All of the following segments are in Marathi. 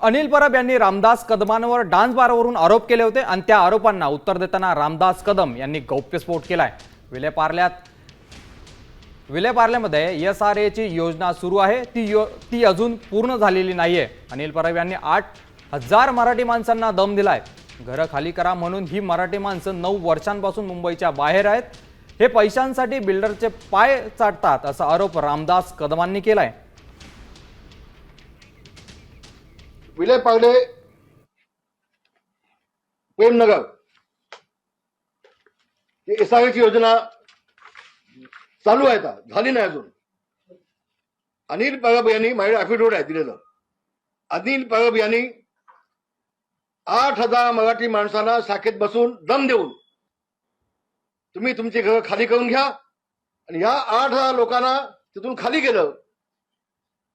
अनिल परब यांनी रामदास कदमांवर डान्स बारवरून आरोप केले होते आणि त्या आरोपांना उत्तर देताना रामदास कदम यांनी गौप्यस्फोट केलाय। विलेपार्ल्यामध्ये SRA ची योजना सुरू आहे, ती अजून पूर्ण झालेली नाहीये। अनिल परब यांनी 8,000 मराठी माणसांना दम दिलाय। घर खाली करा म्हणून ही मराठी माणसं 9 वर्षांपासून मुंबईच्या बाहेर आहेत। हे पैशांसाठी बिल्डरचे पाय चाटतात असा आरोप रामदास कदमांनी केलाय। विलेपार्ले प्रेमनगर SRA ची योजना चालू आहे, झाली नाही अजून। अनिल परब यांनी माझ्याकडे ॲफिडेव्हिट आहे दिलेलं। अनिल परब यांनी 8,000 मराठी माणसांना शाखेत बसून दम देऊन तुम्ही तुमची घर खाली करून घ्या आणि या 8,000 लोकांना तिथून खाली केलं।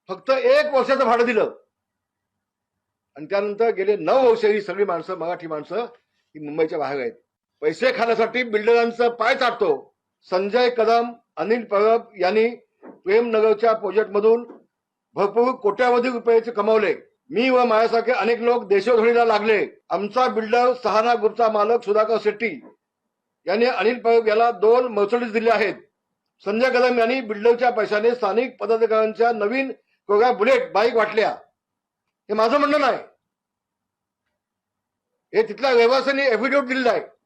फक्त 1 वर्षाचं भाडं दिलं आणि त्यानंतर गेले 9 वर्ष ही सगळी माणसं, मराठी माणसं ही मुंबईच्या बाहेर आहेत। पैसे खाण्यासाठी बिल्डरांचं पाय चाटतो। संजय कदम, अनिल परब यांनी प्रेमनगरच्या प्रोजेक्टमधून भरपूर कोट्यावधी रुपयाचे कमावले। मी व माझ्यासारखे अनेक लोक देशोधडीला लागले। आमचा बिल्डर सहाना ग्रुपचा मालक सुधाकर शेट्टी यांनी अनिल परब याला 2 मर्सिडीज दिले आहेत। संजय कदम यांनी बिल्डरच्या पैशाने स्थानिक पदाधिकाऱ्यांच्या नवीन कोऱ्या बुलेट बाईक वाटल्या। हे माझं म्हणणं नाही, हे तिथल्या रहिवाशांनी ॲफिडेव्हिट दिलेलं आहे।